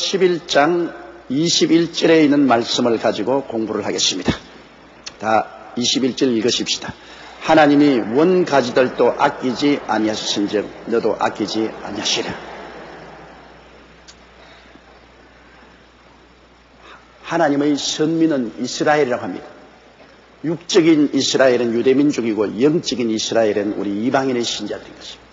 11장 21절에 있는 말씀을 가지고 공부를 하겠습니다. 다 21절 읽으십시다. 하나님이 원 가지들도 아끼지 아니하셨은즉 너도 아끼지 아니하시리라. 하나님의 선민은 이스라엘이라고 합니다. 육적인 이스라엘은 유대민족이고 영적인 이스라엘은 우리 이방인의 신자들인 것입니다.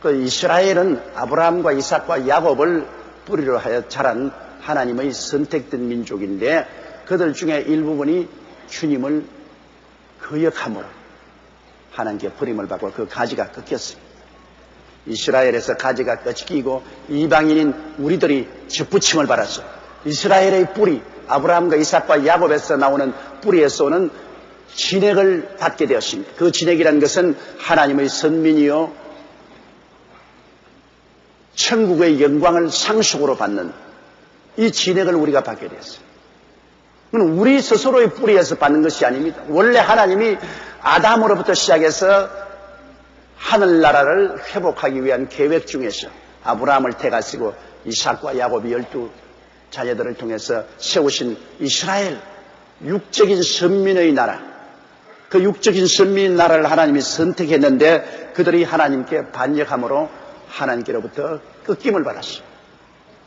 그 이스라엘은 아브라함과 이삭과 야곱을 뿌리로 하여 자란 하나님의 선택된 민족인데 그들 중에 일부분이 주님을 거역함으로 하나님께 버림을 받고 그 가지가 꺾였습니다. 이스라엘에서 가지가 꺾이고 이방인인 우리들이 접붙임을 받았어. 이스라엘의 뿌리, 아브라함과 이삭과 야곱에서 나오는 뿌리에서 오는 진액을 받게 되었습니다. 그 진액이라는 것은 하나님의 선민이요 천국의 영광을 상속으로 받는 이 진액을 우리가 받게 되었어요. 그건 우리 스스로의 뿌리에서 받는 것이 아닙니다. 원래 하나님이 아담으로부터 시작해서 하늘나라를 회복하기 위한 계획 중에서 아브라함을 택하시고 이삭과 야곱이 12 자녀들을 통해서 세우신 이스라엘 육적인 선민의 나라, 그 육적인 선민의 나라를 하나님이 선택했는데 그들이 하나님께 반역함으로 하나님께로부터 꺾임을 받았어요.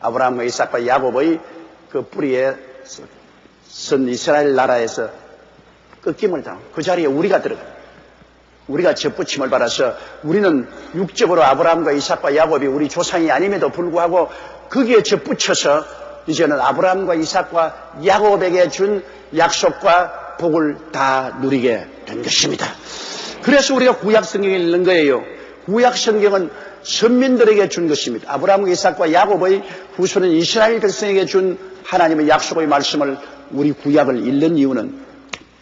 아브라함과 이삭과 야곱의 그 뿌리에 선 이스라엘 나라에서 꺾임을 당하고 그 자리에 우리가 들어가요. 우리가 접붙임을 받아서 우리는 육적으로 아브라함과 이삭과 야곱이 우리 조상이 아님에도 불구하고 거기에 접붙여서 이제는 아브라함과 이삭과 야곱에게 준 약속과 복을 다 누리게 된 것입니다. 그래서 우리가 구약 성경을 읽는 거예요. 구약 성경은 선민들에게 준 것입니다. 아브라함과 이삭과 야곱의 후손은 이스라엘 백성에게 준 하나님의 약속의 말씀을 우리 구약을 읽는 이유는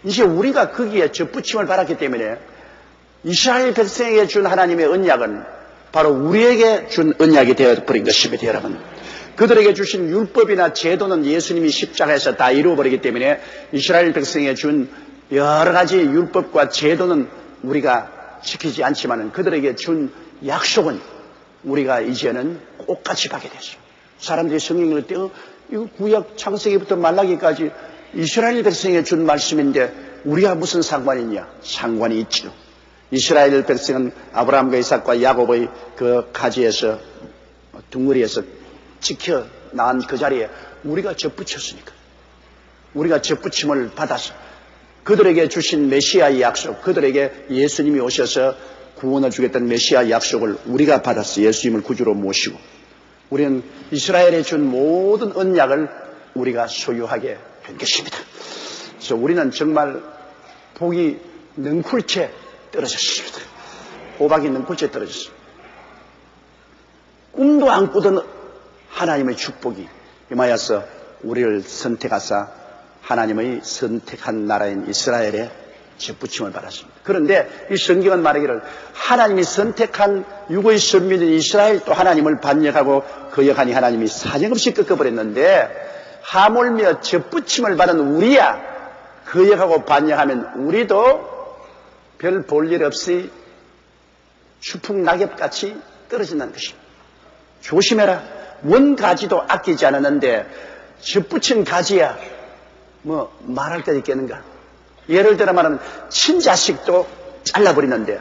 이제 우리가 거기에 접붙임을 받았기 때문에 이스라엘 백성에게 준 하나님의 언약은 바로 우리에게 준 언약이 되어버린 것입니다. 여러분, 그들에게 주신 율법이나 제도는 예수님이 십자가에서 다 이루어버리기 때문에 이스라엘 백성에게 준 여러 가지 율법과 제도는 우리가 지키지 않지만 그들에게 준 약속은 우리가 이제는 똑같이 받게 됐어요. 사람들이 성경을 읽을 때 이거 구약 창세기부터 말라기까지 이스라엘 백성에게 준 말씀인데 우리가 무슨 상관이냐? 상관이 있죠. 이스라엘 백성은 아브라함과 이삭과 야곱의 그 가지에서 둥거리에서 지켜 나온 그 자리에 우리가 접붙였으니까 우리가 접붙임을 받아서 그들에게 주신 메시아의 약속, 그들에게 예수님이 오셔서 구원을 주겠다는 메시아의 약속을 우리가 받아서 예수님을 구주로 모시고 우리는 이스라엘에 준 모든 언약을 우리가 소유하게 된 것입니다. 그래서 우리는 정말 복이 능쿨채 떨어졌습니다. 호박이 능쿨채 떨어졌습니다. 꿈도 안 꾸던 하나님의 축복이 임하여서 우리를 선택하사 하나님의 선택한 나라인 이스라엘에 접붙임을 받았습니다. 그런데 이 성경은 말하기를 하나님이 선택한 육의 선민인 이스라엘 또 하나님을 반역하고 거역하니 하나님이 사정없이 꺾어버렸는데 하물며 접붙임을 받은 우리야 거역하고 반역하면 우리도 별 볼 일 없이 추풍 낙엽같이 떨어진다는 것입니다. 조심해라. 원 가지도 아끼지 않았는데 접붙인 가지야 뭐 말할 때 있겠는가. 예를 들어 말하면 친자식도 잘라버리는데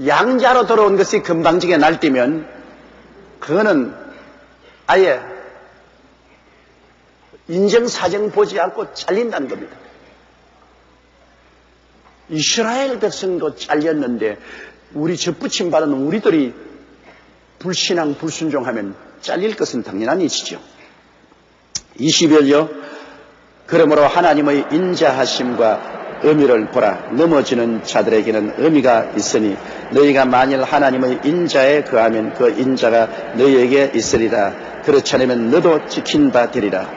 양자로 돌아온 것이 금방지게 날뛰면 그거는 아예 인정사정 보지 않고 잘린다는 겁니다. 이스라엘 백성도 잘렸는데 우리 접붙임 받은 우리들이 불신앙 불순종하면 잘릴 것은 당연한 일이죠. 20절요. 그러므로 하나님의 인자하심과 의미를 보라. 넘어지는 자들에게는 의미가 있으니 너희가 만일 하나님의 인자에 거하면 그 인자가 너희에게 있으리라. 그렇지 않으면 너도 지킨 바 되리라.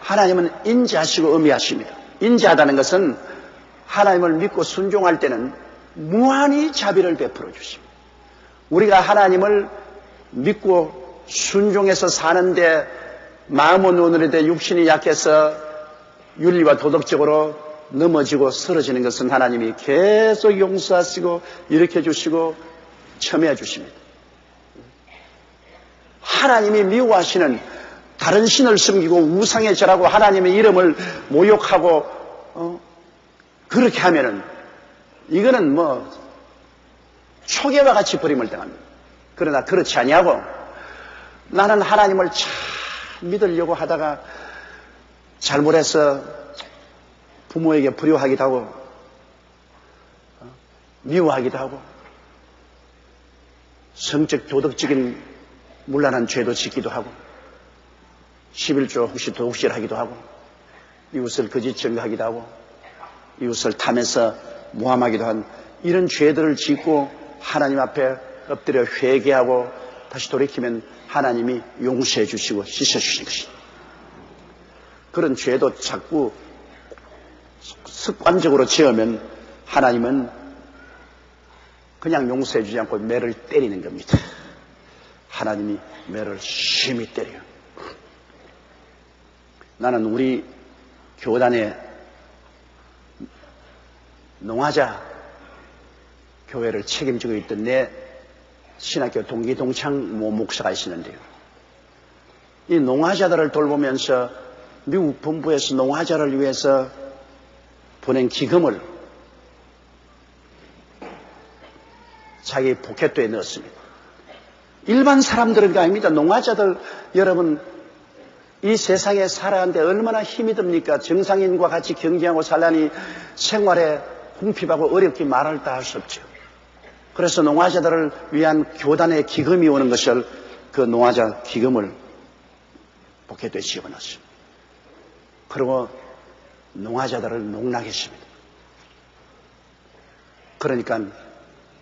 하나님은 인자하시고 의미하십니다. 인자하다는 것은 하나님을 믿고 순종할 때는 무한히 자비를 베풀어 주십니다. 우리가 하나님을 믿고 순종해서 사는데 마음은 오늘에도 육신이 약해서 윤리와 도덕적으로 넘어지고 쓰러지는 것은 하나님이 계속 용서하시고 일으켜 주시고 첨해해 주십니다. 하나님이 미워하시는 다른 신을 섬기고 우상에 절하고 하나님의 이름을 모욕하고 그렇게 하면은 이거는 뭐 초계와 같이 버림을 당합니다. 그러나 그렇지 아니하고 나는 하나님을 참 믿으려고 하다가 잘못해서 부모에게 불효하기도 하고 미워하기도 하고 성적 도덕적인 문란한 죄도 짓기도 하고 11조 혹시 도둑질하기도 하고 이웃을 거짓 증거하기도 하고 이웃을 탐해서 모함하기도 한 이런 죄들을 짓고 하나님 앞에 엎드려 회개하고 다시 돌이키면 하나님이 용서해 주시고 씻어 주시는 것입니다. 그런 죄도 자꾸 습관적으로 지으면 하나님은 그냥 용서해 주지 않고 매를 때리는 겁니다. 하나님이 매를 심히 때려요. 나는 우리 교단의 농화자 교회를 책임지고 있던 내 신학교 동기 동창 모 목사가 있었는데요. 이 농화자들을 돌보면서 미국 본부에서 농화자를 위해서 보낸 기금을 자기 포켓도에 넣었습니다. 일반 사람들은 게 아닙니다. 농화자들 여러분 이 세상에 살아가는데 얼마나 힘이 듭니까? 정상인과 같이 경쟁하고 살라니 생활에 궁핍하고 어렵게 말할 다 할 수 없죠. 그래서 농화자들을 위한 교단의 기금이 오는 것을 그 농화자 기금을 포켓도에 집어넣었습니다. 그리고 농화자들을 농락했습니다. 그러니까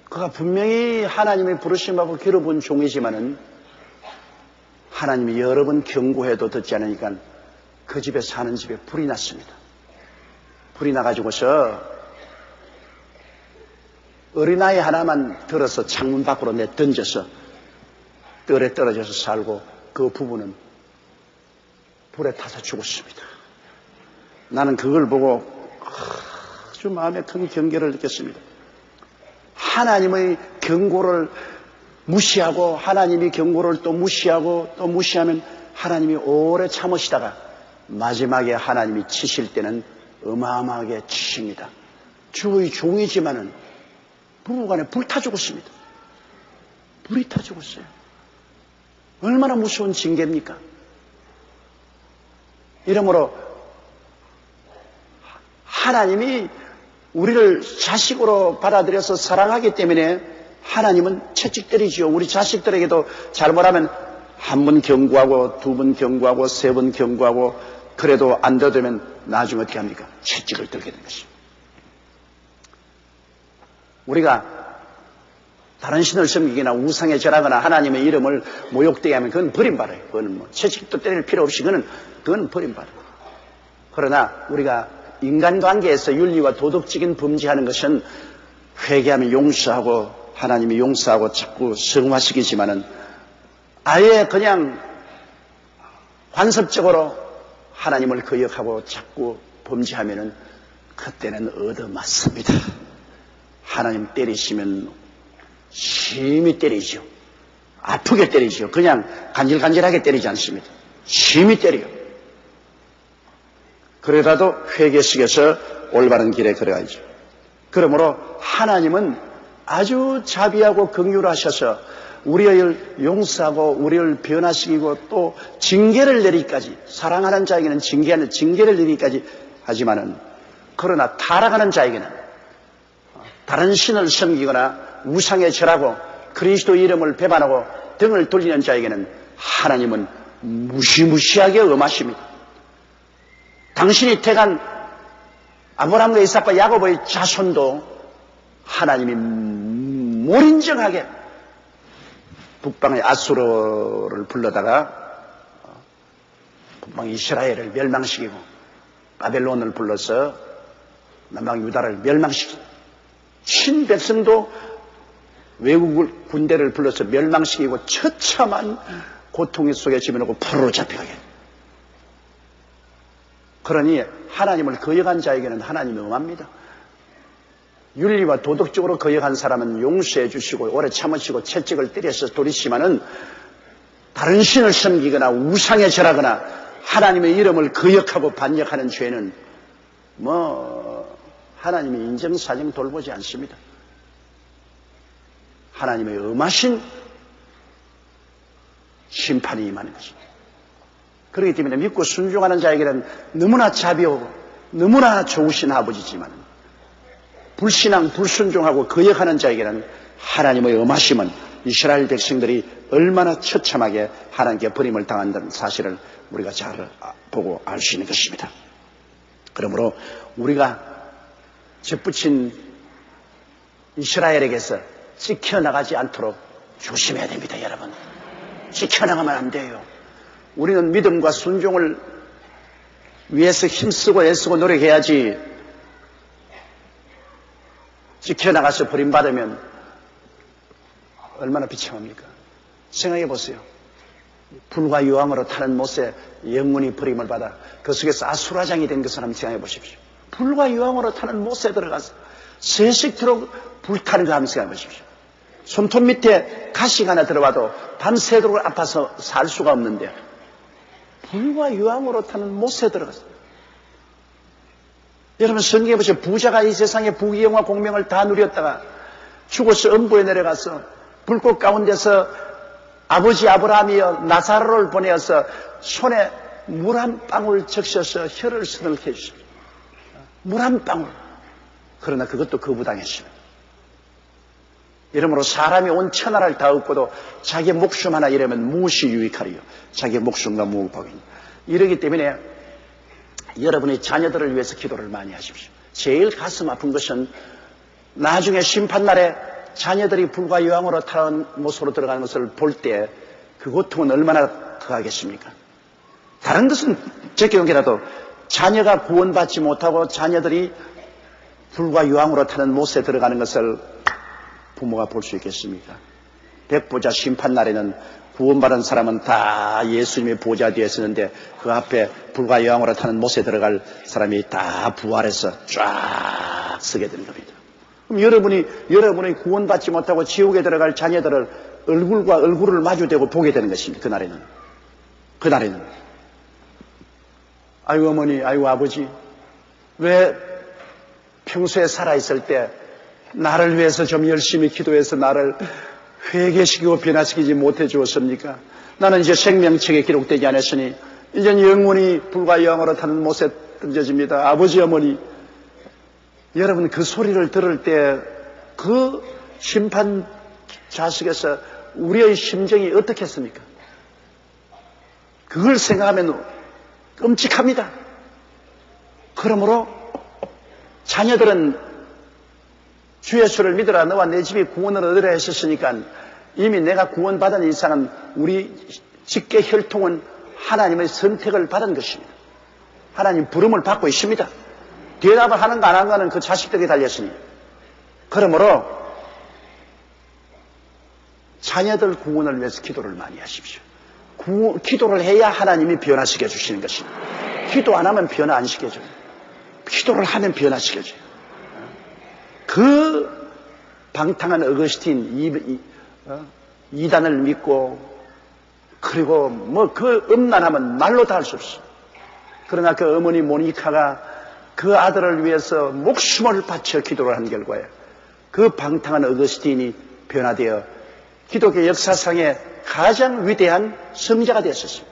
그가 분명히 하나님의 부르심하고 기름부은 종이지만은 하나님이 여러 번 경고해도 듣지 않으니까 그 집에 사는 집에 불이 났습니다. 불이 나가지고서 어린아이 하나만 들어서 창문 밖으로 내던져서 뜰에 떨어져서 살고 그 부부는 불에 타서 죽었습니다. 나는 그걸 보고 아주 마음에 큰 경계를 느꼈습니다. 하나님의 경고를 무시하고 하나님이 경고를 또 무시하고 또 무시하면 하나님이 오래 참으시다가 마지막에 하나님이 치실 때는 어마어마하게 치십니다. 주의 종이지만은 부부간에 불타 죽었습니다. 불이 타 죽었어요. 얼마나 무서운 징계입니까? 이러므로 하나님이 우리를 자식으로 받아들여서 사랑하기 때문에 하나님은 채찍 때리지요. 우리 자식들에게도 잘못하면 한 번 경고하고 두 번 경고하고 세 번 경고하고 그래도 안 되면 나중에 어떻게 합니까? 채찍을 들게 되는 것입니다. 우리가 다른 신을 섬기거나 우상에 절하거나 하나님의 이름을 모욕되게 하면 그건 버림받아요. 그건 뭐 채찍도 때릴 필요 없이 그건 버림받아요. 그러나 우리가 인간관계에서 윤리와 도덕적인 범죄하는 것은 회개하면 용서하고 하나님이 용서하고 자꾸 성화시키지만은 아예 그냥 관습적으로 하나님을 거역하고 자꾸 범죄하면은 그때는 얻어맞습니다. 하나님 때리시면 심히 때리죠. 아프게 때리죠. 그냥 간질간질하게 때리지 않습니다. 심히 때려요. 그러다도 회개식에서 올바른 길에 걸어가야죠. 그러므로 하나님은 아주 자비하고 긍휼하셔서 우리를 용서하고 우리를 변화시키고 또 징계를 내리기까지 사랑하는 자에게는 징계를 내리기까지 하지만은 그러나 타락하는 자에게는 다른 신을 섬기거나 우상에 절하고 그리스도 이름을 배반하고 등을 돌리는 자에게는 하나님은 무시무시하게 엄하십니다. 당신이 택한 아브라함과 이삭과 야곱의 자손도 하나님이 몰인정하게 북방의 아수르를 불러다가 북방 이스라엘을 멸망시키고 바벨론을 불러서 남방 유다를 멸망시키고 신백성도 외국 군대를 불러서 멸망시키고 처참한 고통 속에 집어넣고 포로로 잡혀가게. 그러니 하나님을 거역한 자에게는 하나님이 엄합니다. 윤리와 도덕적으로 거역한 사람은 용서해 주시고 오래 참으시고 채찍을 때려서 돌이시면은 다른 신을 섬기거나 우상에 절하거나 하나님의 이름을 거역하고 반역하는 죄는 하나님이 인정사정 돌보지 않습니다. 하나님의 엄하신 심판이 임하는 것입니다. 그렇기 때문에 믿고 순종하는 자에게는 너무나 자비하고 너무나 좋으신 아버지지만 불신앙, 불순종하고 거역하는 자에게는 하나님의 엄하심은 이스라엘 백성들이 얼마나 처참하게 하나님께 버림을 당한다는 사실을 우리가 잘 보고 알 수 있는 것입니다. 그러므로 우리가 접붙인 이스라엘에게서 찍혀나가지 않도록 조심해야 됩니다, 여러분. 찍혀나가면 안 돼요. 우리는 믿음과 순종을 위해서 힘쓰고 애쓰고 노력해야지 찍혀나가서 버림받으면 얼마나 비참합니까? 생각해 보세요. 불과 유황으로 타는 못에 영원히 버림을 받아 그 속에서 아수라장이 된 것을 한번 생각해 보십시오. 불과 유황으로 타는 못에 들어가서 세식토록 불타는 거 한번 생각해 보십시오. 손톱 밑에 가시가 하나 들어와도 밤새도록 아파서 살 수가 없는데 불과 유황으로 타는 못에 들어가서 여러분 성경에 보시면 부자가 이 세상의 부귀영화 공명을 다 누렸다가 죽어서 음부에 내려가서 불꽃 가운데서 아버지 아브라함이여 나사로를 보내어서 손에 물 한 방울 적셔서 혀를 서늘게 해주십니다. 물 한 방울. 그러나 그것도 거부당했습니다. 이러므로 사람이 온 천하를 다 얻고도 자기 목숨 하나 잃으면 무엇이 유익하리요? 자기 목숨과 무엇이요? 이러기 때문에 여러분의 자녀들을 위해서 기도를 많이 하십시오. 제일 가슴 아픈 것은 나중에 심판날에 자녀들이 불과 유황으로 타는 모습으로 들어가는 것을 볼 때 그 고통은 얼마나 더하겠습니까? 다른 것은 제껴용기라도 자녀가 구원받지 못하고 자녀들이 불과 유황으로 타는 못에 들어가는 것을 부모가 볼 수 있겠습니까? 백보자 심판날에는 구원받은 사람은 다 예수님의 보좌 뒤에 서는데 그 앞에 불과 유황으로 타는 못에 들어갈 사람이 다 부활해서 쫙 서게 되는 겁니다. 그럼 여러분이 구원받지 못하고 지옥에 들어갈 자녀들을 얼굴과 얼굴을 마주대고 보게 되는 것입니다. 그날에는 아이고 어머니, 아이고 아버지, 왜 평소에 살아있을 때 나를 위해서 좀 열심히 기도해서 나를 회개시키고 변화시키지 못해 주었습니까? 나는 이제 생명책에 기록되지 않았으니 이제 영원히 불과 유황으로 타는 못에 던져집니다. 아버지 어머니, 여러분 그 소리를 들을 때 그 심판 좌석에서 우리의 심정이 어떻겠습니까? 그걸 생각하면 끔찍합니다. 그러므로 자녀들은 주 예수를 믿으라 너와 내 집이 구원을 얻으라 했었으니까 이미 내가 구원받은 이상은 우리 직계 혈통은 하나님의 선택을 받은 것입니다. 하나님 부름을 받고 있습니다. 대답을 하는가 안 하는가는 그 자식들에게 달렸으니 그러므로 자녀들 구원을 위해서 기도를 많이 하십시오. 기도를 해야 하나님이 변화시켜 주시는 것입니다. 기도 안 하면 변화 안 시켜줘요. 기도를 하면 변화시켜줘요. 그 방탕한 어거스틴 이단을 믿고 그리고 그 음란함은 말로 다 할 수 없어. 그러나 그 어머니 모니카가 그 아들을 위해서 목숨을 바쳐 기도를 한 결과에 그 방탕한 어거스틴이 변화되어 기독교 역사상의 가장 위대한 성자가 되었습니다.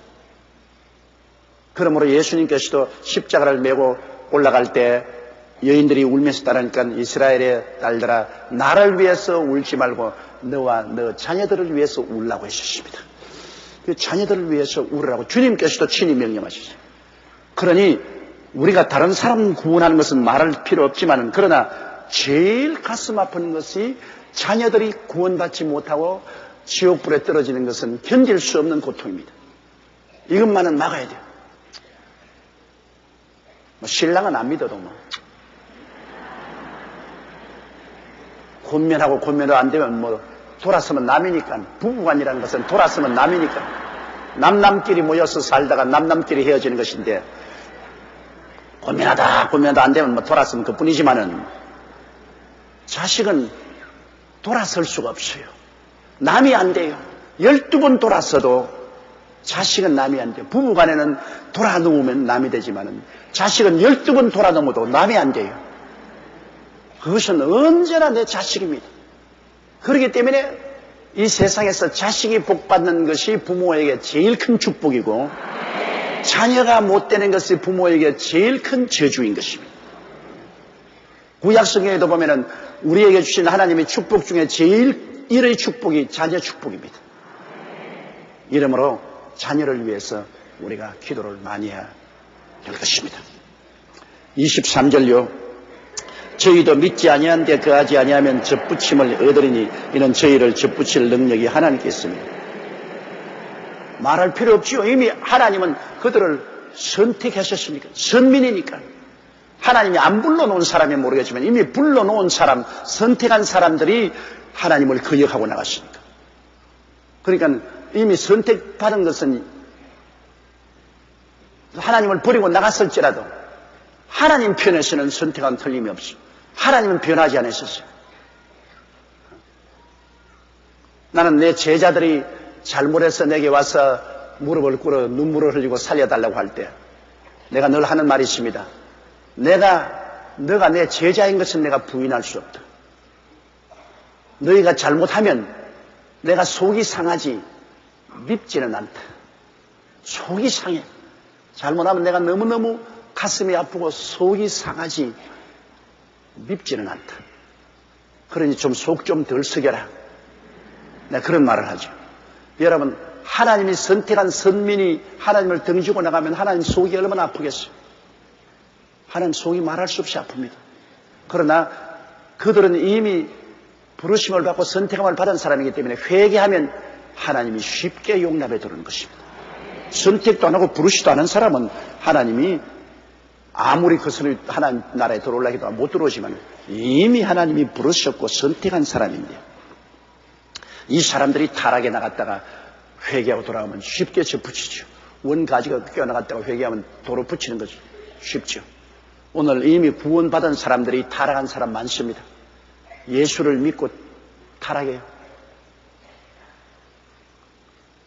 그러므로 예수님께서도 십자가를 메고 올라갈 때 여인들이 울면서 따르니까 이스라엘의 딸들아 나를 위해서 울지 말고 너와 너 자녀들을 위해서 울라고 하셨습니다. 그 자녀들을 위해서 울으라고 주님께서도 친히 명령하셨어요. 그러니 우리가 다른 사람 구원하는 것은 말할 필요 없지만 그러나 제일 가슴 아픈 것이 자녀들이 구원받지 못하고 지옥불에 떨어지는 것은 견딜 수 없는 고통입니다. 이것만은 막아야 돼요. 신랑은 안 믿어도 권면하고 권면도 안 되면 돌아서면 남이니까 부부간이라는 것은 돌아서면 남이니까 남남끼리 모여서 살다가 남남끼리 헤어지는 것인데 권면하다 안 되면 돌아서면 그뿐이지만은 자식은 돌아설 수가 없어요. 남이 안 돼요. 12번 돌아서도 자식은 남이 안 돼요. 부부간에는 돌아놓으면 남이 되지만은 자식은 12번 돌아넘어도 남이 안 돼요. 그것은 언제나 내 자식입니다. 그렇기 때문에 이 세상에서 자식이 복받는 것이 부모에게 제일 큰 축복이고 자녀가 못 되는 것이 부모에게 제일 큰 저주인 것입니다. 구약성경에도 보면은 우리에게 주신 하나님의 축복 중에 제일 일의 축복이 자녀 축복입니다. 이러므로 자녀를 위해서 우리가 기도를 많이 해야 될 것입니다. 23절요. 저희도 믿지 아니하는데 그하지 아니하면 접붙임을 얻으리니 이는 저희를 접붙일 능력이 하나님께 있습니다. 말할 필요 없지요. 이미 하나님은 그들을 선택하셨으니까. 선민이니까. 하나님이 안 불러놓은 사람이 모르겠지만 이미 불러놓은 사람, 선택한 사람들이 하나님을 거역하고 나갔으니까. 그러니까 이미 선택받은 것은 하나님을 버리고 나갔을지라도 하나님 편에서는 선택은 틀림이 없어. 하나님은 변하지 않으셨어요. 나는 내 제자들이 잘못해서 내게 와서 무릎을 꿇어 눈물을 흘리고 살려달라고 할 때 내가 늘 하는 말이 있습니다. 너가 내 제자인 것은 내가 부인할 수 없다. 너희가 잘못하면 내가 속이 상하지 밉지는 않다. 속이 상해. 잘못하면 내가 너무너무 가슴이 아프고 속이 상하지 밉지는 않다. 그러니 좀 속 좀 덜 썩여라. 내가 그런 말을 하죠. 여러분, 하나님이 선택한 선민이 하나님을 등지고 나가면 하나님 속이 얼마나 아프겠어요. 하나님 속이 말할 수 없이 아픕니다. 그러나 그들은 이미 부르심을 받고 선택함을 받은 사람이기 때문에 회개하면 하나님이 쉽게 용납해 두는 것입니다. 선택도 안 하고 부르시도 않은 사람은 하나님이 아무리 그것을 하나님 나라에 들어오려고 해도 못 들어오지만 이미 하나님이 부르셨고 선택한 사람인데 이 사람들이 타락에 나갔다가 회개하고 돌아오면 쉽게 접붙이죠. 원가지가 껴나갔다가 회개하면 도로 붙이는 것이 쉽죠. 오늘 이미 구원받은 사람들이 타락한 사람 많습니다. 예수를 믿고 타락해요.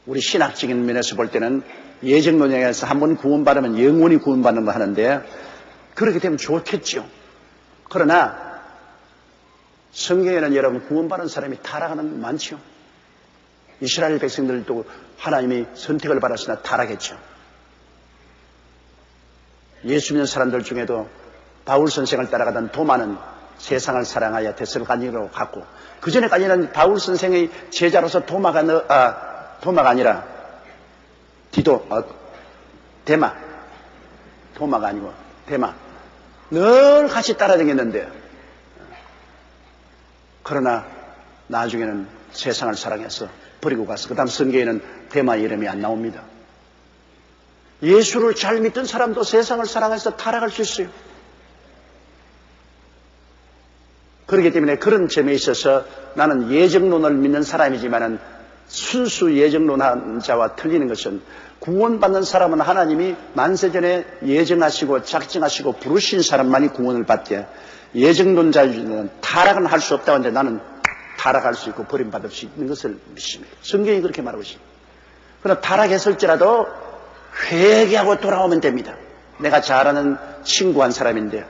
우리 신학적인 면에서 볼 때는 예정론에서 한번 구원받으면 영원히 구원받는 거 하는데 그렇게 되면 좋겠죠. 그러나 성경에는 여러분 구원받은 사람이 타락하는 거 많죠. 이스라엘 백성들도 하나님이 선택을 받았으나 타락했죠. 예수 믿는 사람들 중에도 바울 선생을 따라가던 도마는 세상을 사랑하여 데살로니가로 갔고 그 전에까지는 바울 선생의 제자로서 도마가 아니라 도마가 아니고 데마 늘 같이 따라다녔는데 그러나 나중에는 세상을 사랑해서 버리고 가서 그 다음 성경에는 데마 이름이 안 나옵니다. 예수를 잘 믿던 사람도 세상을 사랑해서 타락할 수 있어요. 그렇기 때문에 그런 점에 있어서 나는 예정론을 믿는 사람이지만은 순수 예정론한 자와 틀리는 것은 구원받는 사람은 하나님이 만세전에 예정하시고 작정하시고 부르신 사람만이 구원을 받게 예정론자는 타락은 할 수 없다고 하는데 나는 타락할 수 있고 버림받을 수 있는 것을 믿습니다. 성경이 그렇게 말하고 있습니다. 그러나 타락했을지라도 회개하고 돌아오면 됩니다. 내가 잘 아는 친구 한 사람인데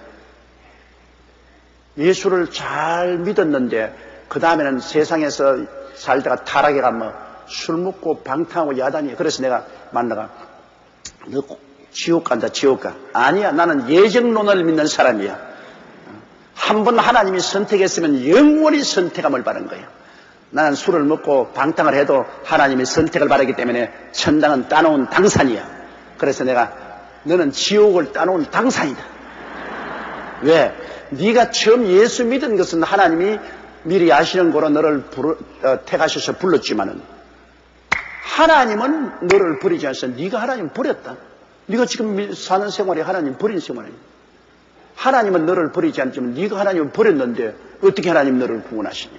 예수를 잘 믿었는데 그 다음에는 세상에서 살다가 타락해 가면 술 먹고 방탕하고 야단이에요. 그래서 내가 만나가 너 지옥 간다 지옥 가. 아니야 나는 예정론을 믿는 사람이야. 한번 하나님이 선택했으면 영원히 선택함을 받은 거예요. 나는 술을 먹고 방탕을 해도 하나님이 선택을 받았기 때문에 천당은 따놓은 당산이야. 그래서 내가 너는 지옥을 따놓은 당산이다. 왜? 네가 처음 예수 믿은 것은 하나님이 미리 아시는 거로 너를 택하셔서 불렀지만은 하나님은 너를 버리지 않아서 네가 하나님 버렸다. 네가 지금 사는 생활이 하나님 버린 생활이야. 하나님은 너를 버리지 않지만 네가 하나님을 버렸는데 어떻게 하나님 너를 구원하시냐.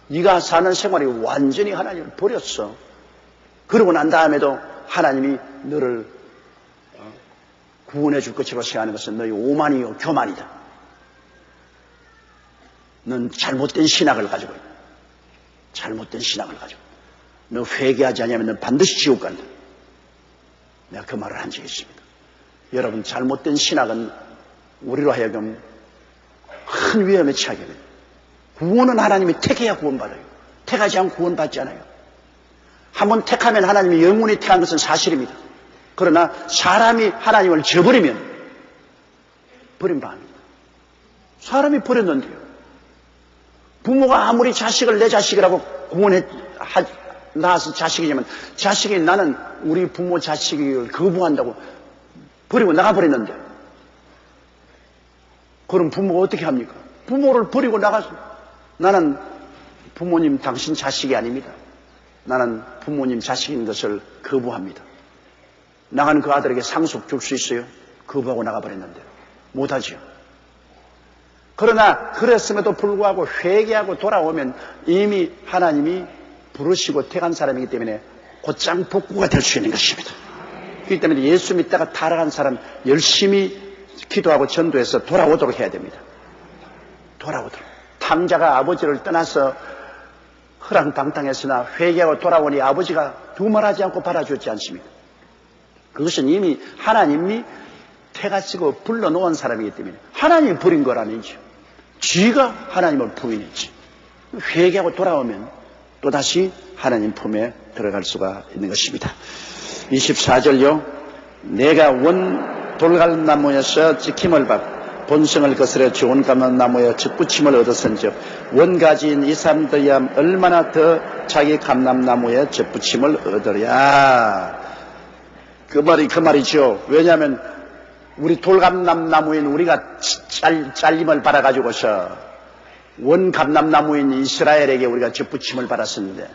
네가 사는 생활이 완전히 하나님을 버렸어. 그러고 난 다음에도 하나님이 너를 구원해 줄 것이라고 생각하는 것은 너희 오만이요 교만이다. 넌 잘못된 신학을 가지고 있다. 잘못된 신학을 가지고 너 회개하지 않으면 너 반드시 지옥 간다. 내가 그 말을 한 적이 있습니다. 여러분, 잘못된 신학은 우리로 하여금 큰 위험에 처하게 됩니다. 구원은 하나님이 택해야 구원받아요. 택하지 않고 구원받지 않아요. 한번 택하면 하나님이 영원히 택한 것은 사실입니다. 그러나 사람이 하나님을 저버리면 버림받습니다. 사람이 버렸는데요. 부모가 아무리 자식을 내 자식이라고 낳아서 자식이지만 자식이 나는 우리 부모 자식을 거부한다고 버리고 나가버렸는데 그럼 부모가 어떻게 합니까? 부모를 버리고 나가서 나는 부모님 당신 자식이 아닙니다. 나는 부모님 자식인 것을 거부합니다. 나가는 그 아들에게 상속 줄 수 있어요? 거부하고 나가버렸는데 못하죠. 그러나 그랬음에도 불구하고 회개하고 돌아오면 이미 하나님이 부르시고 택한 사람이기 때문에 곧장 복구가 될 수 있는 것입니다. 그렇기 때문에 예수 믿다가 타락한 사람 열심히 기도하고 전도해서 돌아오도록 해야 됩니다. 돌아오도록. 탕자가 아버지를 떠나서 허랑방탕했으나 회개하고 돌아오니 아버지가 두말하지 않고 받아주었지 않습니까? 그것은 이미 하나님이 택하시고 불러놓은 사람이기 때문에 하나님이 버린 거라는지요. 쥐가 하나님을 부인했지. 회개하고 돌아오면 또다시 하나님 품에 들어갈 수가 있는 것입니다. 24절요. 내가 원 돌감나무에서 찍힘을 받고 본성을 거스려 좋은 감람나무에 접붙임을 얻었은즉 원가지인 이 사람들이야 얼마나 더 자기 감람나무에 접붙임을 얻으랴. 그 말이죠. 왜냐하면 우리 돌감람나무인 우리가 잘림을 받아가지고서 원감람나무인 이스라엘에게 우리가 접붙임을 받았었는데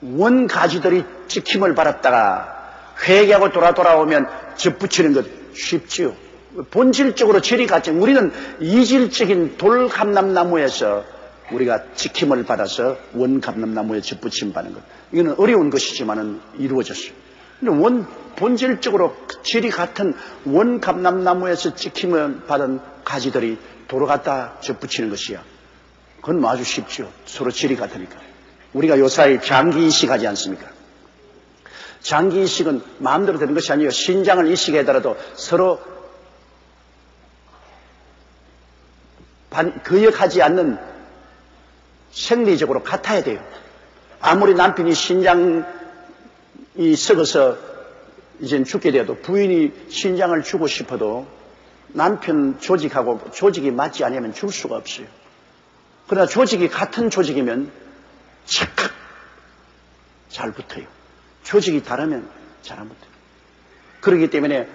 원가지들이 찍힘을 받았다가 회개하고 돌아오면 접붙이는 것 쉽지요. 본질적으로 질이 같지. 우리는 이질적인 돌감람나무에서 우리가 찍힘을 받아서 원감람나무에 접붙임 받는 것. 이거는 어려운 것이지만은 이루어졌어요. 근데 본질적으로 질이 같은 원감람나무에서 찍힘을 받은 가지들이 도로 갖다 접붙이는 것이야. 그건 아주 쉽죠. 서로 질이 같으니까. 우리가 요사이 장기이식 하지 않습니까? 장기이식은 마음대로 되는 것이 아니에요. 신장을 이식하더라도 서로 거역하지 않는 생리적으로 같아야 돼요. 아무리 남편이 신장이 썩어서 이젠 죽게 되어도 부인이 신장을 주고 싶어도 남편 조직하고 조직이 맞지 않으면 줄 수가 없어요. 그러나 조직이 같은 조직이면 착각 잘 붙어요. 조직이 다르면 잘 안 붙어요. 그렇기 때문에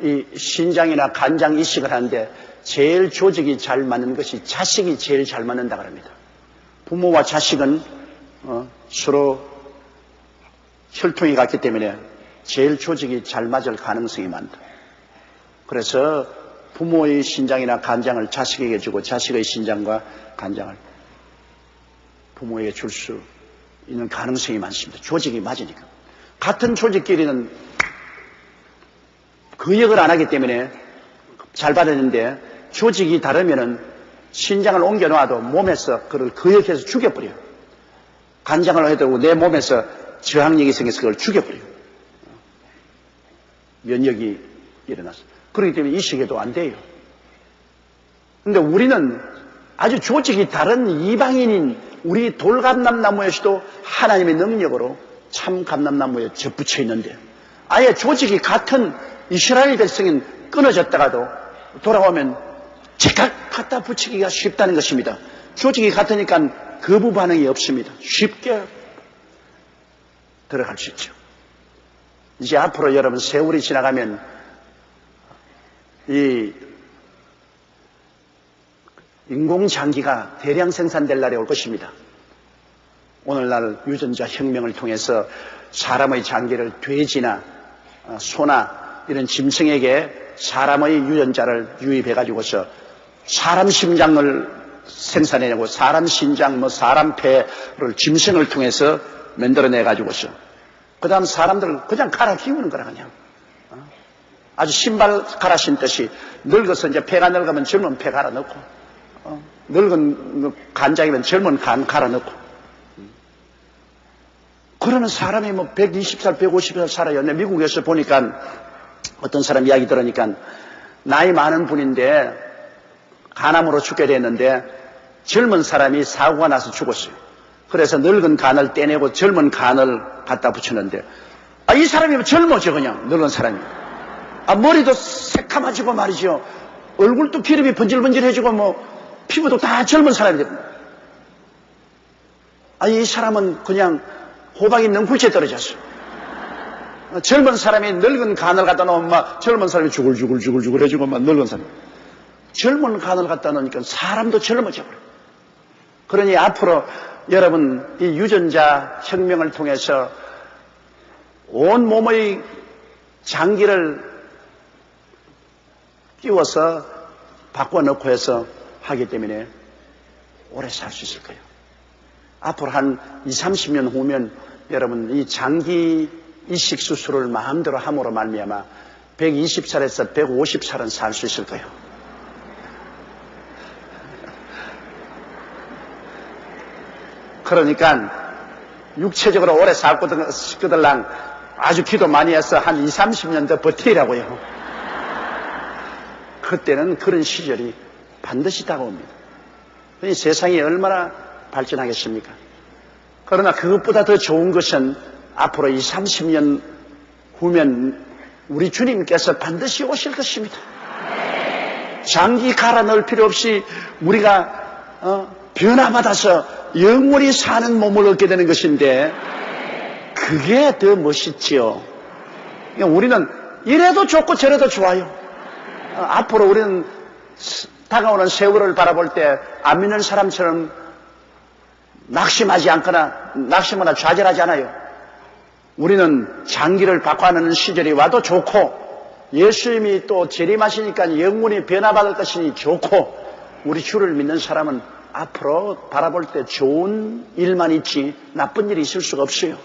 이 신장이나 간장 이식을 하는데 제일 조직이 잘 맞는 것이 자식이 제일 잘 맞는다 그럽니다. 부모와 자식은 서로 혈통이 같기 때문에 제일 조직이 잘 맞을 가능성이 많다. 그래서 부모의 신장이나 간장을 자식에게 주고 자식의 신장과 간장을 부모에게 줄 수 있는 가능성이 많습니다. 조직이 맞으니까. 같은 조직끼리는 거역을 안 하기 때문에 잘 받았는데 조직이 다르면은 신장을 옮겨놔도 몸에서 그걸 거역해서 죽여버려요. 간장을 해도 내 몸에서 저항력이 생겨서 그걸 죽여버려요. 면역이 일어나서. 그렇기 때문에 이식해도 안 돼요. 그런데 우리는 아주 조직이 다른 이방인인 우리 돌감람나무에서도 하나님의 능력으로 참 감람나무에 접붙여 있는데 아예 조직이 같은 이스라엘 백성인 끊어졌다가도 돌아오면 즉각 갖다 붙이기가 쉽다는 것입니다. 조직이 같으니까 거부 반응이 없습니다. 쉽게 들어갈 수 있죠. 이제 앞으로 여러분 세월이 지나가면 이 인공장기가 대량 생산될 날이 올 것입니다. 오늘날 유전자 혁명을 통해서 사람의 장기를 돼지나 소나 이런 짐승에게 사람의 유전자를 유입해가지고서 사람 심장을 생산해내고 사람 신장, 사람 폐를 짐승을 통해서 만들어내가지고서 그 다음 사람들을 그냥 갈아 키우는 거라 그냥. 아주 신발 갈아 신듯이 늙어서 이제 폐가 늙으면 젊은 폐 갈아 넣고 늙은 간장이면 젊은 간 갈아 넣고 그러는 사람이 뭐 120살, 150살 살아요. 내 미국에서 보니까 어떤 사람 이야기 들으니까 나이 많은 분인데 간암으로 죽게 됐는데 젊은 사람이 사고가 나서 죽었어요. 그래서 늙은 간을 떼내고 젊은 간을 갖다 붙였는데 이 사람이 젊어져 그냥 늙은 사람이. 머리도 새카마지고 말이죠. 얼굴도 기름이 번질번질해지고 뭐 피부도 다 젊은 사람이 됩니다. 이 사람은 그냥 호박이 능굴채 떨어졌어요. 젊은 사람이 늙은 간을 갖다 놓으면 막 젊은 사람이 죽을죽을 해주고 막 늙은 사람. 젊은 간을 갖다 놓으니까 사람도 젊어져 버려요. 그러니 앞으로 여러분 이 유전자 혁명을 통해서 온 몸의 장기를 끼워서 바꿔넣고 해서 하기 때문에 오래 살 수 있을 거예요. 앞으로 한 20, 30년 후면 여러분 이 장기 이식 수술을 마음대로 함으로 말미암아 120살에서 150살은 살 수 있을 거예요. 그러니까 육체적으로 오래 살거들랑 아주 기도 많이 해서 한 20, 30년 더 버티라고요. 그때는 그런 시절이 반드시 다가옵니다. 이 세상이 얼마나 발전하겠습니까? 그러나 그것보다 더 좋은 것은 앞으로 20, 30년 후면 우리 주님께서 반드시 오실 것입니다. 장기 갈아 넣을 필요 없이 우리가 변화받아서 영원히 사는 몸을 얻게 되는 것인데 그게 더 멋있지요. 우리는 이래도 좋고 저래도 좋아요. 앞으로 우리는 다가오는 세월을 바라볼 때 안 믿는 사람처럼 낙심하지 않거나 낙심하거나 좌절하지 않아요. 우리는 장기를 바꿔하는 시절이 와도 좋고 예수님이 또 재림하시니까 영원히 변화받을 것이니 좋고 우리 주를 믿는 사람은 앞으로 바라볼 때 좋은 일만 있지 나쁜 일이 있을 수가 없어요.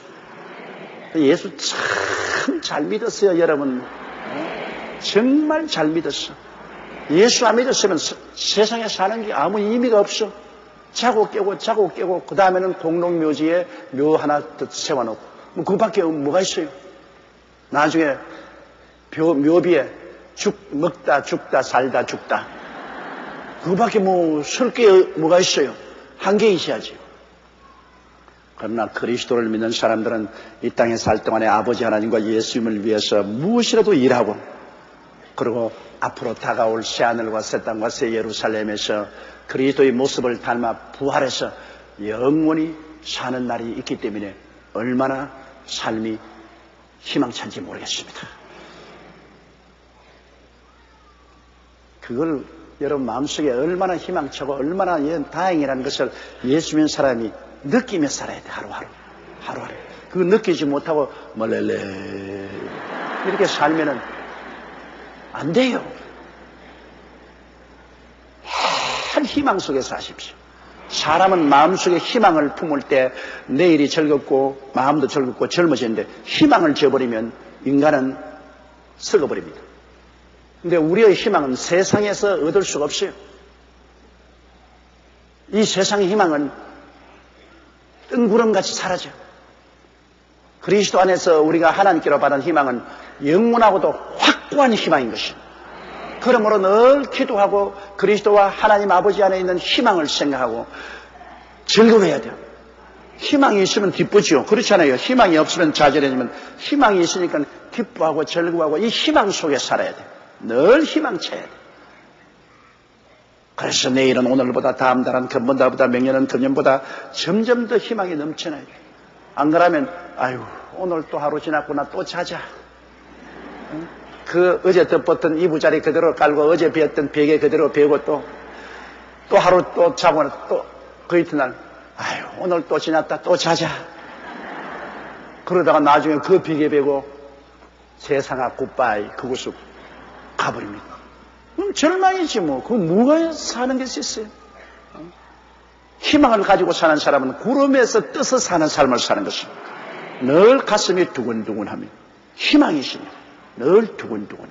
예수 참 잘 믿었어요, 여러분. 정말 잘 믿었어. 예수 안 믿었으면 세상에 사는 게 아무 의미가 없어. 자고 깨고 그 다음에는 공동묘지에 묘 하나 더 세워놓고 그밖에 뭐가 있어요. 나중에 묘비에 먹다 죽다 살다 죽다 그밖에 뭐 쓸 게 뭐가 있어요. 한 개 있어야지. 그러나 그리스도를 믿는 사람들은 이 땅에 살 동안에 아버지 하나님과 예수님을 위해서 무엇이라도 일하고 그리고 앞으로 다가올 새하늘과 새 땅과 새 예루살렘에서 그리스도의 모습을 닮아 부활해서 영원히 사는 날이 있기 때문에 얼마나 삶이 희망찬지 모르겠습니다. 그걸 여러분 마음속에 얼마나 희망차고 얼마나 다행이라는 것을 예수 믿는 사람이 느끼며 살아야 돼. 하루하루. 그거 느끼지 못하고 멀렐레 이렇게 살면은 안 돼요. 한 희망 속에 사십시오. 사람은 마음속에 희망을 품을 때 내일이 즐겁고 마음도 즐겁고 젊어지는데 희망을 저버리면 인간은 썩어버립니다. 근데 우리의 희망은 세상에서 얻을 수가 없어요. 이 세상의 희망은 뜬구름같이 사라져. 그리스도 안에서 우리가 하나님께로 받은 희망은 영원하고도 확고한 희망인 것입니다. 그러므로 늘 기도하고 그리스도와 하나님 아버지 안에 있는 희망을 생각하고 즐거워해야 돼요. 희망이 있으면 기쁘죠. 그렇잖아요. 희망이 없으면 좌절해지면 희망이 있으니까 기뻐하고 즐거워하고 이 희망 속에 살아야 돼요. 늘 희망차야 돼요. 그래서 내일은 오늘보다 다음 달은 금번달보다 명년은 금년보다 점점 더 희망이 넘쳐나요. 안 그러면 아유 오늘 또 하루 지났구나 또 자자. 그 어제 덮었던 이부자리 그대로 깔고 어제 베었던 베개 그대로 베고 또 하루 또 자고 또 그 이튿날 아유 오늘 또 지났다 또 자자. 그러다가 나중에 그 베개 베고 세상아 굿바이 그곳으로 가버립니다. 그럼 절망이지 뭐. 그거 뭐가 사는 게 있어요? 희망을 가지고 사는 사람은 구름에서 떠서 사는 삶을 사는 것입니다. 늘 가슴이 두근두근하며 희망이시냐. 늘 두근두근해.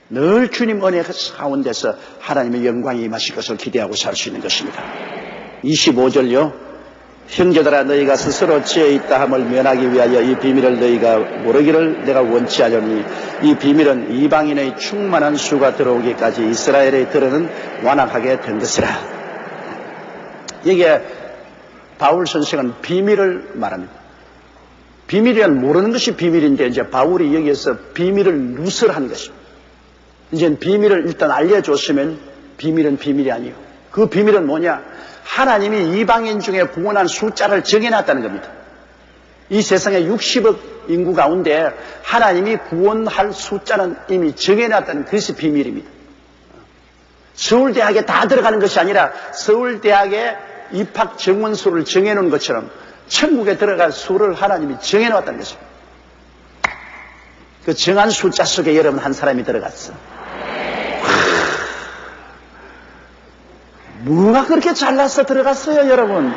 늘 주님 은혜 가운데서 하나님의 영광이 임하실 것을 기대하고 살 수 있는 것입니다. 25절요. 형제들아 너희가 스스로 지혜 있다 함을 면하기 위하여 이 비밀을 너희가 모르기를 내가 원치 하려니 이 비밀은 이방인의 충만한 수가 들어오기까지 이스라엘의 들어는 완악하게 된 것이라. 이게 바울 선생은 비밀을 말합니다. 비밀이란 모르는 것이 비밀인데 이제 바울이 여기에서 비밀을 누설한 것입니다. 이제 비밀을 일단 알려줬으면 비밀은 비밀이 아니에요. 그 비밀은 뭐냐? 하나님이 이방인 중에 구원한 숫자를 정해놨다는 겁니다. 이 세상에 60억 인구 가운데 하나님이 구원할 숫자는 이미 정해놨다는 그것이 비밀입니다. 서울대학에 다 들어가는 것이 아니라 서울대학에 입학 정원수를 정해놓은 것처럼 천국에 들어갈 수를 하나님이 정해놓았다는 것입니다. 그 정한 숫자 속에 여러분 한 사람이 들어갔어. 뭐가 그렇게 잘나서 들어갔어요, 여러분?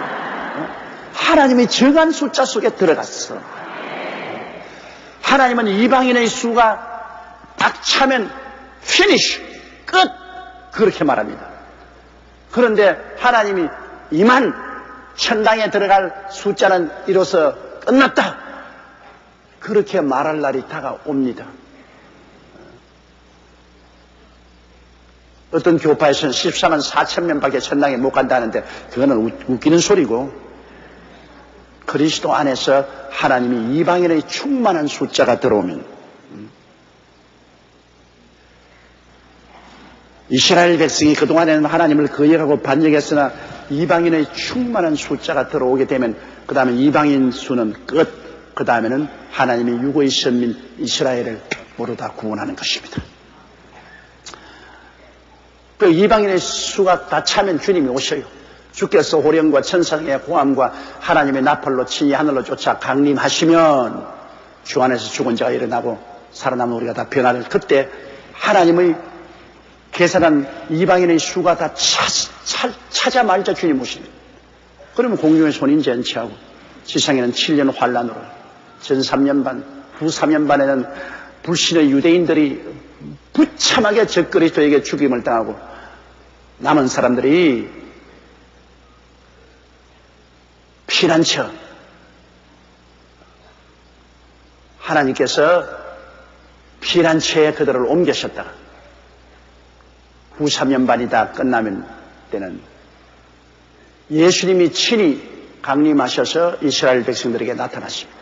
하나님이 정한 숫자 속에 들어갔어. 하나님은 이방인의 수가 딱 차면 피니쉬, 끝! 그렇게 말합니다. 그런데 하나님이 이만 천당에 들어갈 숫자는 이로써 끝났다. 그렇게 말할 날이 다가옵니다. 어떤 교파에서는 14만 4천 명밖에 천당에 못 간다는데 그거는 웃기는 소리고, 그리스도 안에서 하나님이 이방인의 충만한 숫자가 들어오면 이스라엘 백성이 그동안에는 하나님을 거역하고 반역했으나 이방인의 충만한 숫자가 들어오게 되면 그 다음에 이방인 수는 끝, 그 다음에는 하나님이 유고의 선민 이스라엘을 모두 다 구원하는 것입니다. 그 이방인의 수가 다 차면 주님이 오셔요. 주께서 호령과 천상의 호함과 하나님의 나팔로 친히 하늘로 쫓아 강림하시면 주 안에서 죽은 자가 일어나고 살아남은 우리가 다 변화를, 그때 하나님의 계산한 이방인의 수가 다 찾아말자 주님 오십니다. 그러면 공중의 손인 전치하고 지상에는 7년 환란으로 전 3년 반, 후 3년 반에는 불신의 유대인들이 부참하게 적그리스도에게 죽임을 당하고 남은 사람들이 피난처, 하나님께서 피난처에 그들을 옮기셨다가 후 3년 반이 다 끝나면 때는 예수님이 친히 강림하셔서 이스라엘 백성들에게 나타나십니다.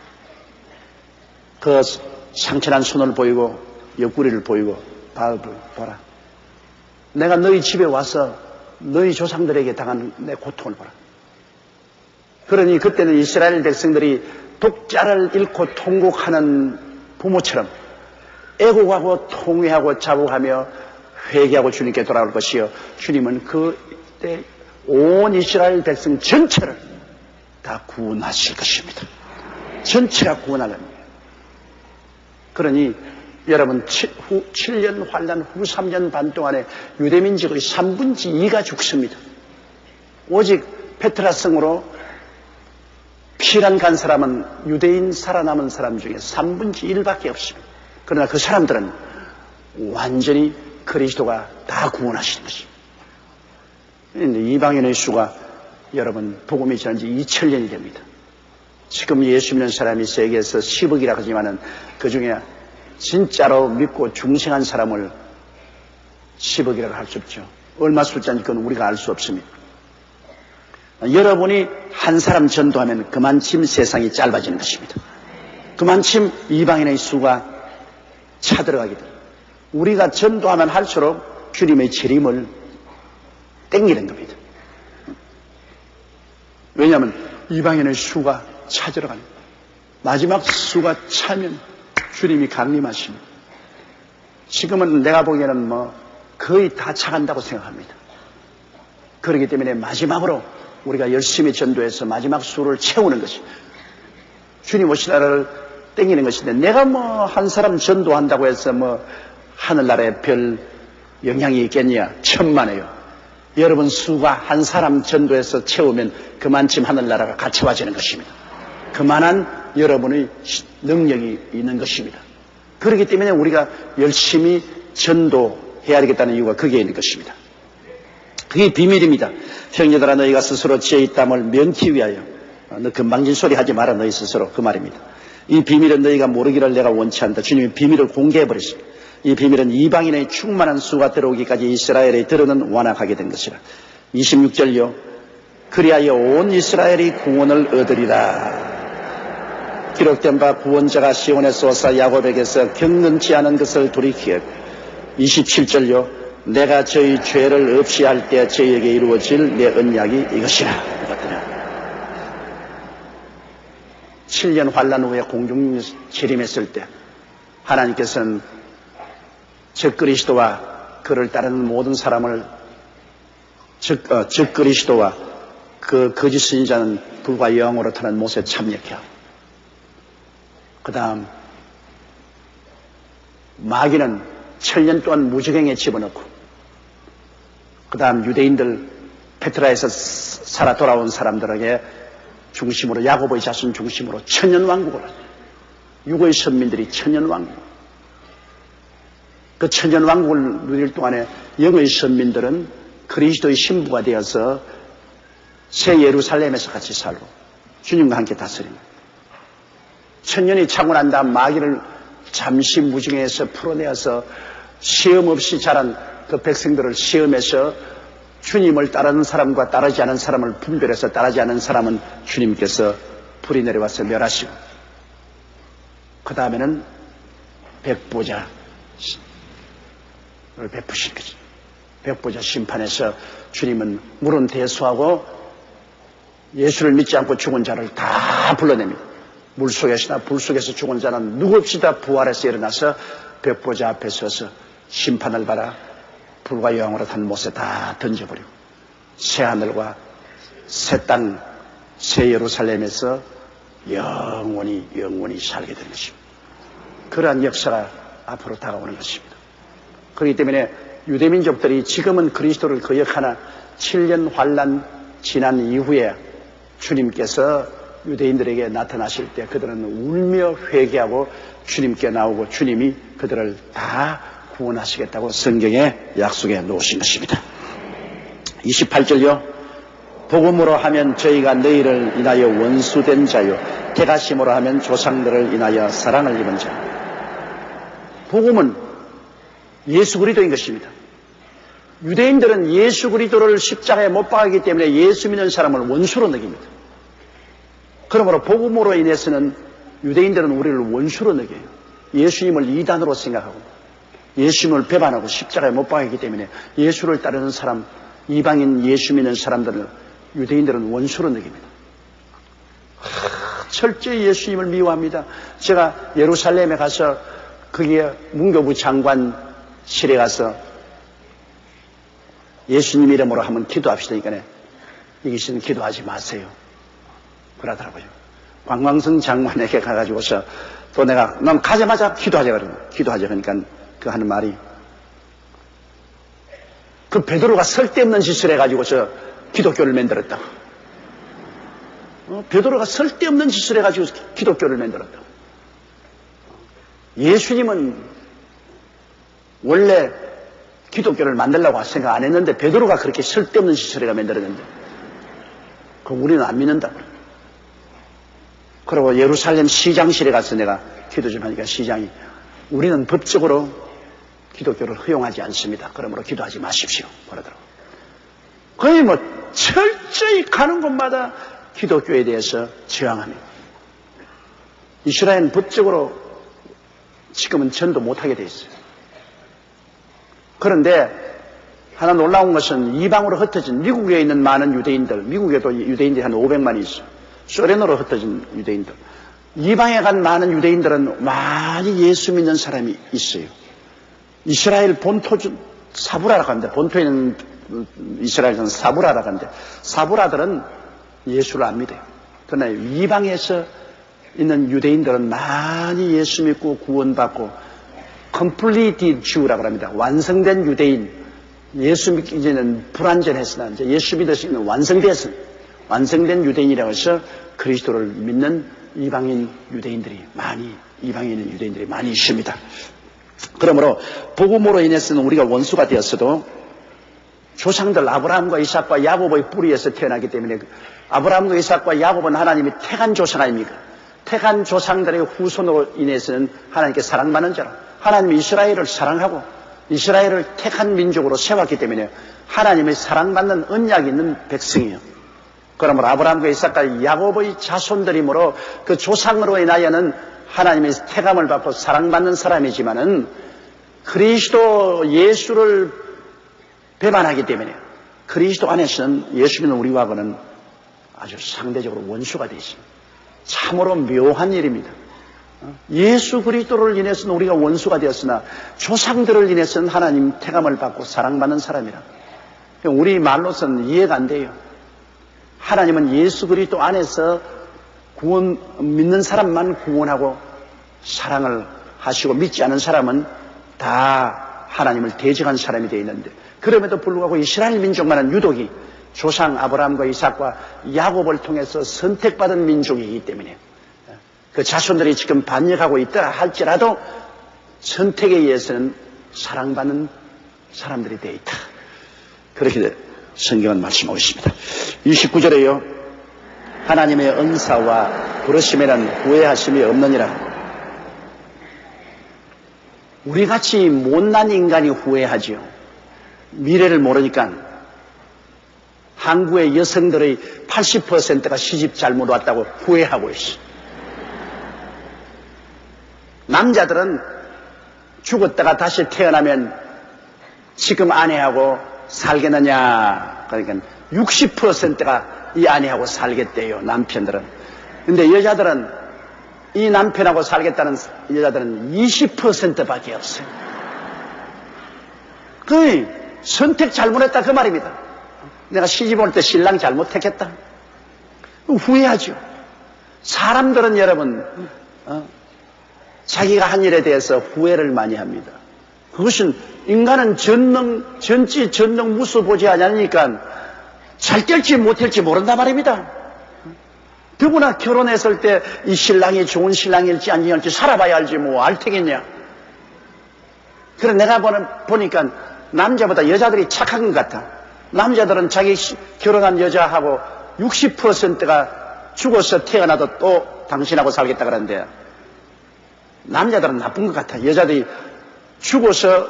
그 상처난 손을 보이고 옆구리를 보이고 봐라. 내가 너희 집에 와서 너희 조상들에게 당한 내 고통을 보라. 그러니 그때는 이스라엘 백성들이 독자를 잃고 통곡하는 부모처럼 애곡하고 통회하고 자복하며 회개하고 주님께 돌아올 것이요, 주님은 그때 온 이스라엘 백성 전체를 다 구원하실 것입니다. 전체가 구원하는. 그러니 여러분, 후 7년 환란 후 3년 반 동안에 유대민족의 3분의 2가 죽습니다. 오직 페트라 성으로 피난 간 사람은 유대인 살아남은 사람 중에 3분의 1밖에 없습니다. 그러나 그 사람들은 완전히 그리스도가 다 구원하시는 것입니다. 이방인의 수가 여러분 복음이 전한 지 2000년이 됩니다. 지금 예수 믿는 사람이 세계에서 10억이라고 하지만은 그 중에 진짜로 믿고 중생한 사람을 10억이라고 할 수 없죠. 얼마 숫자인지 그건 우리가 알 수 없습니다. 여러분이 한 사람 전도하면 그만큼 세상이 짧아지는 것입니다. 그만큼 이방인의 수가 차들어가게 됩니다. 우리가 전도하면 할수록 주님의 재림을 땡기는 겁니다. 왜냐하면 이방인의 수가 찾으러가는 거예요. 마지막 수가 차면 주님이 강림하십니다. 지금은 내가 보기에는 거의 다 차간다고 생각합니다. 그렇기 때문에 마지막으로 우리가 열심히 전도해서 마지막 수를 채우는 것이 주님 오실 날을 땡기는 것인데, 내가 한 사람 전도한다고 해서 하늘나라에 별 영향이 있겠냐? 천만에요. 여러분 수가 한 사람 전도해서 채우면 그만큼 하늘나라가 갖춰와지는 것입니다. 그만한 여러분의 능력이 있는 것입니다. 그렇기 때문에 우리가 열심히 전도해야 되겠다는 이유가 거기에 있는 것입니다. 그게 비밀입니다. 형제들아 너희가 스스로 지혜 있담을 면키 위하여 너 금방진 소리 하지 마라 너희 스스로 그 말입니다. 이 비밀은 너희가 모르기를 내가 원치 않다. 주님이 비밀을 공개해버리십니다. 이 비밀은 이방인의 충만한 수가 들어오기까지 이스라엘의 들어는 완악하게 된 것이라. 26절요. 그리하여 온 이스라엘이 구원을 얻으리라. 기록된 바 구원자가 시온에서 오사 야곱에게서 경건치 않은 것을 돌이키겠고. 27절요. 내가 저희 죄를 없이 할 때 저희에게 이루어질 내 언약이 이것이라. 이것들이야. 7년 환란 후에 공중 재림했을 때 하나님께서는 적 그리스도와 그를 따르는 모든 사람을 적 그리스도와 그 거짓 선지자는 불과 영으로 타는 못에 참여케 하고, 그 다음 마귀는 7년 동안 무적행에 집어넣고, 그 다음 유대인들 페트라에서 살아 돌아온 사람들에게 중심으로 야곱의 자손 중심으로 천년왕국을 하죠. 육의 선민들이 천년왕국. 그 천년왕국을 누릴 동안에 영의 선민들은 그리스도의 신부가 되어서 새 예루살렘에서 같이 살고 주님과 함께 다스립니다. 천년이 차고 난 다음 마귀를 잠시 무중에서 풀어내어서 시험 없이 자란 그 백성들을 시험해서 주님을 따르는 사람과 따르지 않은 사람을 분별해서 따르지 않은 사람은 주님께서 불이 내려와서 멸하시고, 그 다음에는 백보자를 베푸신 거죠. 백보자 심판에서 주님은 물은 대수하고 예수를 믿지 않고 죽은 자를 다 불러냅니다. 물속에서나 불속에서 죽은 자는 누구 없이 다 부활해서 일어나서 백보자 앞에 서서 심판을 받아 불과 영으로 탄 못에 다 던져버리고 새 하늘과 새 땅, 새 예루살렘에서 영원히 살게 되는 것입니다. 그러한 역사가 앞으로 다가오는 것입니다. 그렇기 때문에 유대민족들이 지금은 그리스도를 거역하나 7년 환란 지난 이후에 주님께서 유대인들에게 나타나실 때 그들은 울며 회개하고 주님께 나오고 주님이 그들을 다 구원하시겠다고 성경에 약속해 놓으신 것입니다. 28절요. 복음으로 하면 저희가 너희를 인하여 원수된 자요, 대가심으로 하면 조상들을 인하여 사랑을 입은 자. 복음은 예수 그리스도인 것입니다. 유대인들은 예수 그리스도를 십자가에 못 박았기 때문에 예수 믿는 사람을 원수로 느낍니다. 그러므로 복음으로 인해서는 유대인들은 우리를 원수로 느껴요. 예수님을 이단으로 생각하고 예수님을 배반하고 십자가에 못 박았기 때문에 예수를 따르는 사람, 이방인 예수 믿는 사람들을 유대인들은 원수로 느낍니다. 철저히 예수님을 미워합니다. 제가 예루살렘에 가서 거기에 문교부 장관실에 가서 예수님 이름으로 한번 기도합시다니까 여기서는 기도하지 마세요 그러더라고요. 관광성 장관에게 가가지고서 또 내가 넌 가자마자 기도하자 그러니까 그 하는 말이, 그 베드로가 쓸데없는 짓을 해가지고서 기독교를 만들었다고. 베드로가 쓸데없는 짓을 해가지고 기독교를 만들었다고. 예수님은 원래 기독교를 만들려고 생각 안 했는데 베드로가 그렇게 쓸데없는 짓을 해가 만들었는데 그럼 우리는 안 믿는다. 그리고 예루살렘 시장실에 가서 내가 기도 좀 하니까 시장이 우리는 법적으로 기독교를 허용하지 않습니다. 그러므로 기도하지 마십시오. 그러더라고요. 거의 뭐 철저히 가는 곳마다 기독교에 대해서 저항합니다. 이스라엘은 법적으로 지금은 전도 못하게 돼 있어요. 그런데 하나 놀라운 것은 이방으로 흩어진 미국에 있는 많은 유대인들, 미국에도 유대인들이 한 500만이 있어요. 소련으로 흩어진 유대인들. 이방에 간 많은 유대인들은 많이 예수 믿는 사람이 있어요. 이스라엘 본토 사브라라고 하는데, 본토에 있는 이스라엘은 사브라라고 하는데, 사브라들은 예수를 안 믿어요. 그러나 이방에서 있는 유대인들은 많이 예수 믿고 구원받고 completed Jew라고 합니다. 완성된 유대인. 예수 믿기 이제는 불완전했으나 이제 예수 믿을 수 있는 완성된 유대인이라고 해서 그리스도를 믿는 이방인 유대인들이 많이 있습니다. 그러므로 복음으로 인해서는 우리가 원수가 되었어도 조상들 아브라함과 이삭과 야곱의 뿌리에서 태어나기 때문에 아브라함과 이삭과 야곱은 하나님이 택한 조상 아닙니까? 택한 조상들의 후손으로 인해서는 하나님께 사랑받는 자라. 하나님이 이스라엘을 사랑하고 이스라엘을 택한 민족으로 세웠기 때문에 하나님의 사랑받는 언약이 있는 백성이에요. 그러므로 아브라함과 이삭과 야곱의 자손들이므로 그 조상으로 인하여는 하나님의 택함을 받고 사랑받는 사람이지만은 그리스도 예수를 배반하기 때문에 그리스도 안에서는 예수 믿는 우리와는 아주 상대적으로 원수가 되어 있습니다. 참으로 묘한 일입니다. 예수 그리스도를 인해서는 우리가 원수가 되었으나 조상들을 인해서는 하나님 택함을 받고 사랑받는 사람이라. 우리 말로서는 이해가 안 돼요. 하나님은 예수 그리스도 안에서 구원 믿는 사람만 구원하고 사랑을 하시고 믿지 않은 사람은 다 하나님을 대적한 사람이 되어 있는데 그럼에도 불구하고 이스라엘 민족만은 유독이 조상 아브라함과 이삭과 야곱을 통해서 선택받은 민족이기 때문에 그 자손들이 지금 반역하고 있다 할지라도 선택에 의해서는 사랑받는 사람들이 되어 있다. 그렇게 성경은 말씀하고 있습니다. 29절에요. 하나님의 은사와 부르심에는 후회하심이 없느니라. 우리같이 못난 인간이 후회하지요. 미래를 모르니까 한국의 여성들의 80%가 시집 잘못 왔다고 후회하고 있어. 남자들은 죽었다가 다시 태어나면 지금 아내하고 살겠느냐. 그러니까 60%가 이 아내하고 살겠대요. 남편들은. 근데 여자들은 이 남편하고 살겠다는 여자들은 20%밖에 없어요. 거의 선택 잘못했다 그 말입니다. 내가 시집 올 때 신랑 잘못했겠다. 후회하죠. 사람들은 여러분 자기가 한 일에 대해서 후회를 많이 합니다. 그것은 인간은 전능 무수보지하지 않으니까 잘 될지 못될지 모른단 말입니다. 더구나 결혼했을 때 이 신랑이 좋은 신랑일지 아닐지 살아봐야 알지 뭐 알 테겠냐. 그래 내가 보니까 남자보다 여자들이 착한 것 같아. 남자들은 자기 결혼한 여자하고 60%가 죽어서 태어나도 또 당신하고 살겠다 그러는데 남자들은 나쁜 것 같아. 여자들이 죽어서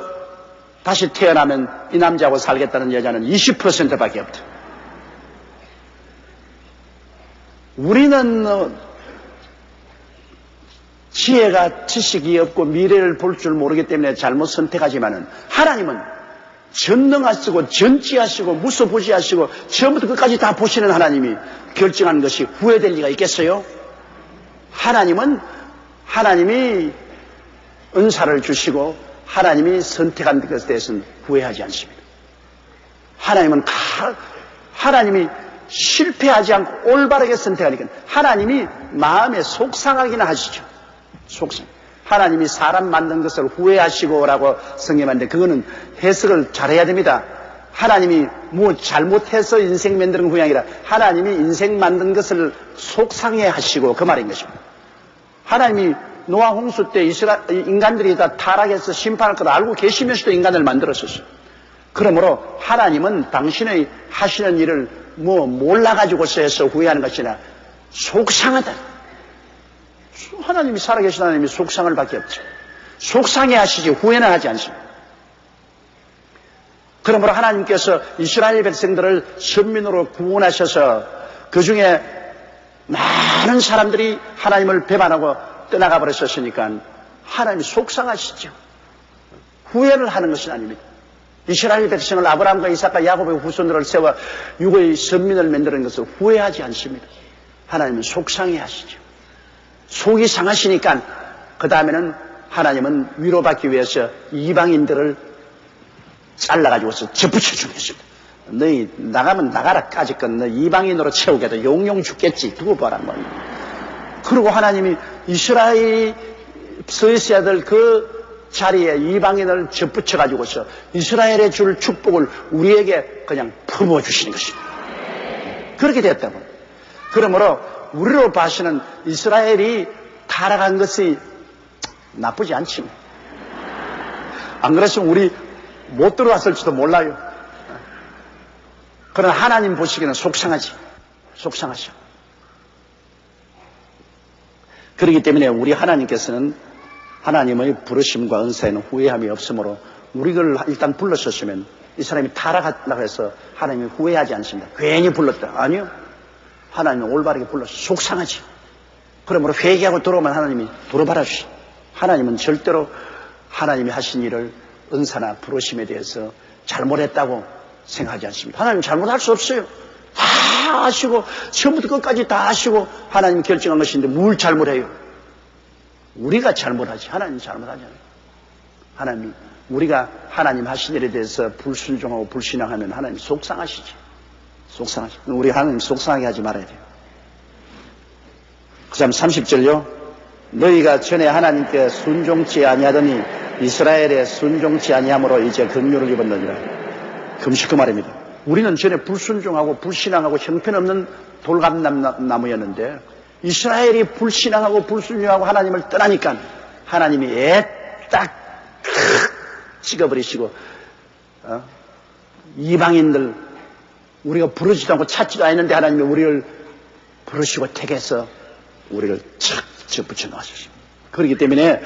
다시 태어나면 이 남자하고 살겠다는 여자는 20%밖에 없다. 우리는 지혜가 지식이 없고 미래를 볼 줄 모르기 때문에 잘못 선택하지만은 하나님은 전능하시고 전지하시고 무소부지하시고 처음부터 끝까지 다 보시는 하나님이 결정한 것이 후회될 리가 있겠어요? 하나님이 은사를 주시고 하나님이 선택한 것에 대해서는 후회하지 않습니다. 하나님이 실패하지 않고 올바르게 선택하니까 하나님이 마음에 속상하기나 하시죠. 속상. 하나님이 사람 만든 것을 후회하시고라고 성경하는데 그거는 해석을 잘해야 됩니다. 하나님이 뭐 잘못해서 인생 만드는 거 아니라 하나님이 인생 만든 것을 속상해 하시고 그 말인 것입니다. 하나님이 노아 홍수 때 인간들이 다 타락해서 심판할 걸 알고 계시면서도 인간을 만들었었어요. 그러므로 하나님은 당신의 하시는 일을 몰라가지고서 해서 후회하는 것이 아니라 속상하다. 하나님이 살아계신 하나님이 속상할 밖에 없죠. 속상해 하시지 후회는 하지 않습니다. 그러므로 하나님께서 이스라엘 백성들을 선민으로 구원하셔서 그 중에 많은 사람들이 하나님을 배반하고 떠나가 버렸었으니까 하나님이 속상하시죠. 후회를 하는 것은 아닙니다. 이스라엘 백성을 아브라함과 이삭과 야곱의 후손들을 세워 육의 선민을 만드는 것을 후회하지 않습니다. 하나님은 속상해 하시죠. 속이 상하시니까 그 다음에는 하나님은 위로받기 위해서 이방인들을 잘라가지고서 접붙여 주겠습니다. 너희 나가면 나가라 까짓 건 너 이방인으로 채우게도 용용 죽겠지. 두고 봐라 뭐. 그리고 하나님이 이스라엘이 서 있어야 될 그 자리에 이방인을 접붙여 가지고서 이스라엘의 줄 축복을 우리에게 그냥 품어 주시는 것입니다. 그렇게 되었다고. 그러므로 우리로 봐서는 이스라엘이 타락한 것이 나쁘지 않지. 안 그랬으면 우리 못 들어왔을지도 몰라요. 그러나 하나님 보시기에는 속상하지. 속상하셔. 그렇기 때문에 우리 하나님께서는 하나님의 부르심과 은사에는 후회함이 없으므로 우리를 일단 불러셨으면 이 사람이 타락하려고 해서 하나님이 후회하지 않습니다. 괜히 불렀다. 아니요. 하나님은 올바르게 불러서 속상하지. 그러므로 회개하고 들어오면 하나님이 돌아봐라 주시. 하나님은 절대로 하나님이 하신 일을 은사나 부르심에 대해서 잘못했다고 생각하지 않습니다. 하나님 잘못할 수 없어요. 다 아시고 처음부터 끝까지 다 아시고 하나님 결정한 것인데 뭘 잘못해요? 우리가 잘못하지. 하나님 잘못하지 않아요. 하나님, 우리가 하나님 하신 일에 대해서 불순종하고 불신앙하면 하나님 속상하시지. 속상하시지. 우리 하나님 속상하게 하지 말아야 돼요. 그 다음 30절요. 너희가 전에 하나님께 순종치 아니하더니 이스라엘에 순종치 아니함으로 이제 긍휼을 입었느니라. 금식 그 말입니다. 우리는 전에 불순종하고 불신앙하고 형편없는 돌감나무였는데 이스라엘이 불신앙하고 불순종하고 하나님을 떠나니까 하나님이 딱 찍어버리시고 이방인들 우리가 부르지도 않고 찾지도 않았는데 하나님이 우리를 부르시고 택해서 우리를 착 접붙여 놓으셨습니다. 그렇기 때문에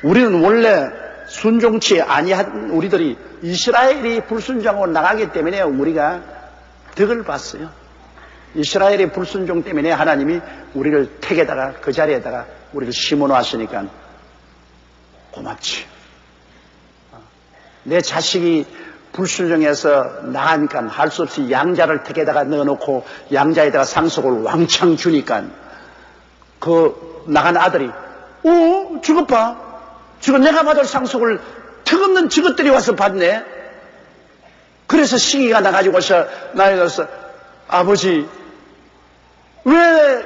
우리는 원래 순종치 아니한 우리들이 이스라엘이 불순종하고 나가기 때문에 우리가 덕을 봤어요. 이스라엘의 불순종 때문에 하나님이 우리를 택에다가 그 자리에다가 우리를 심어 놓았으니까 고맙지. 내 자식이 불순종해서 나가니까 할 수 없이 양자를 택에다가 넣어놓고 양자에다가 상속을 왕창 주니까 그 나간 아들이 저것 봐. 저거 내가 받을 상속을 턱없는 저것들이 와서 받네. 그래서 시기가 나가지고서 나에 가서 아버지 왜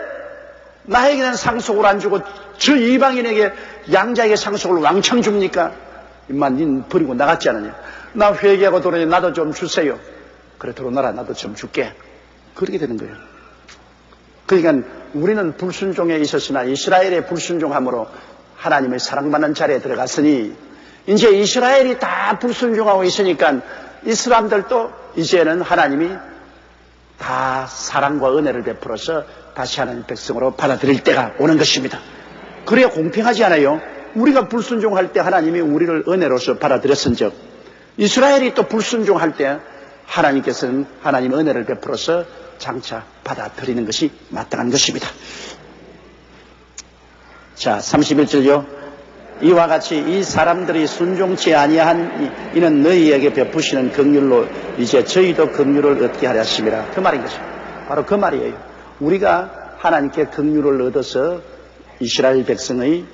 나에게는 상속을 안 주고 저 이방인에게 양자에게 상속을 왕창 줍니까? 임마 닌 버리고 나갔지 않느냐. 나 회개하고 돌아오니 나도 좀 주세요. 그래 들어오너라. 나도 좀 줄게. 그렇게 되는 거예요. 그러니까 우리는 불순종에 있었으나 이스라엘의 불순종함으로 하나님의 사랑받는 자리에 들어갔으니 이제 이스라엘이 다 불순종하고 있으니까 이 사람들도 이제는 하나님이 다 사랑과 은혜를 베풀어서 다시 하나님 백성으로 받아들일 때가 오는 것입니다. 그래야 공평하지 않아요? 우리가 불순종할 때 하나님이 우리를 은혜로서 받아들였은 적 이스라엘이 또 불순종할 때 하나님께서는 하나님의 은혜를 베풀어서 장차 받아들이는 것이 마땅한 것입니다. 자, 31절요. 이와 같이 이 사람들이 순종치 아니한 이는 너희에게 베푸시는 긍휼로 이제 저희도 긍휼을 얻게 하려 하심이라. 그 말인 것입니다. 바로 그 말이에요. 우리가 하나님께 긍휼을 얻어서 이스라엘 백성의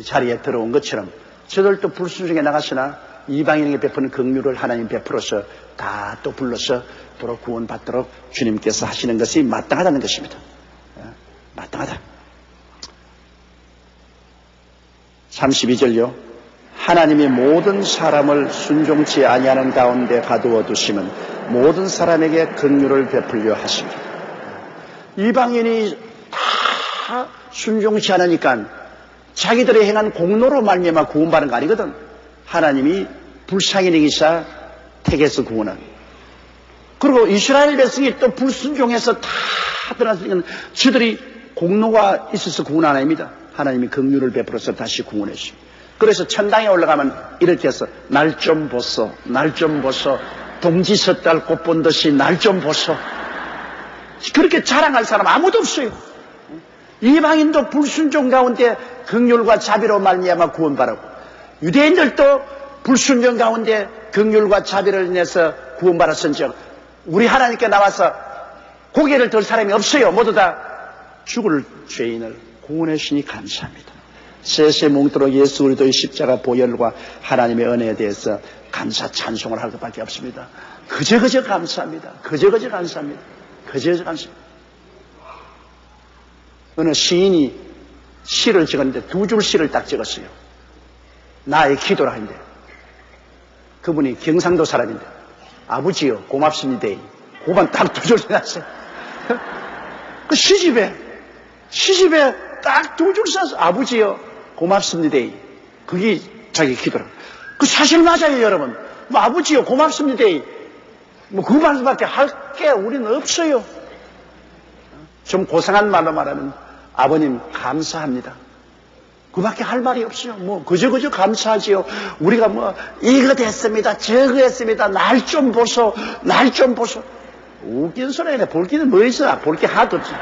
자리에 들어온 것처럼 저들도 불순종에 나갔으나 이방인에게 베푸는 긍휼을 하나님 베풀어서 다 또 불러서 도로 구원받도록 주님께서 하시는 것이 마땅하다는 것입니다. 마땅하다. 32절요. 하나님이 모든 사람을 순종치 아니하는 가운데 가두어 두시면 모든 사람에게 긍휼을 베풀려 하십니다. 이방인이 다 순종치 않으니까 자기들의 행한 공로로 말미암아 구원받는 거 아니거든. 하나님이 불쌍히내기사 택해서 구원한. 그리고 이스라엘 백성이 또 불순종해서 다 떠났으니까 저들이 공로가 있어서 구원 안 합니다. 하나님이 긍휼을 베풀어서 다시 구원했습니다. 그래서 천당에 올라가면 이렇게 해서 날 좀 보소, 날 좀 보소, 동지 섣달 꽃 본 듯이 날 좀 보소. 그렇게 자랑할 사람 아무도 없어요. 이방인도 불순종 가운데 긍휼과 자비로 말미암아 구원받았고 유대인들도 불순종 가운데 긍휼과 자비를 인해서 구원받았은즉 우리 하나님께 나와서 고개를 들 사람이 없어요. 모두 다 죽을 죄인을 구원하시니 감사합니다. 셋의 뭉도록 예수 그리스도의 십자가 보혈과 하나님의 은혜에 대해서 감사 찬송을 할 것밖에 없습니다. 그저 감사합니다. 그저 감사합니다. 그저 감사합니다. 어느 시인이 시를 적었는데 두 줄 시를 딱 적었어요. 나의 기도라 하는데 그분이 경상도 사람인데 아버지요 고맙습니다. 고만 딱 두 줄 써놨어요. 그 시집에 딱 두 줄 써서 아버지요 고맙습니다. 그게 자기 기도라. 그 사실 맞아요 여러분. 뭐 아버지요 고맙습니다. 뭐 그 말밖에 할 게 우리는 없어요. 좀 고상한 말로 말하면 아버님 감사합니다. 그밖에 할 말이 없어요. 뭐 그저 감사하지요. 우리가 뭐 이거 됐습니다, 저거 했습니다, 날 좀 보소, 날 좀 보소. 웃긴 소리네. 볼 게는 뭐 있어? 볼 게 하나도 없지.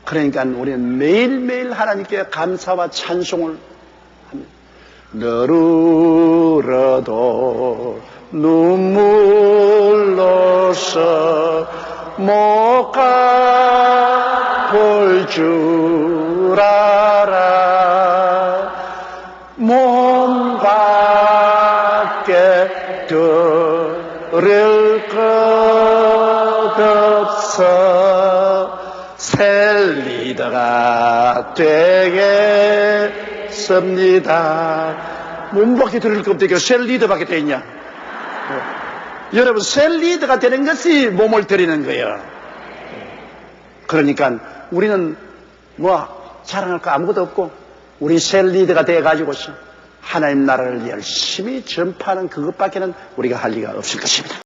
그러니까 우리는 매일매일 하나님께 감사와 찬송을 합니다. 늘 울어도 눈물로서 못 갚을 줄 알아. 몸밖에 들을 것 없어 셀리더가 되겠습니다. 몸밖에 들을 것 없다니까 셀리더밖에 되겠냐? 여러분, 셀리더가 되는 것이 몸을 드리는 거예요. 그러니까 우리는 뭐 자랑할 거 아무것도 없고 우리 셀리더가 돼가지고서 하나님 나라를 열심히 전파하는 그것밖에는 우리가 할 리가 없을 것입니다.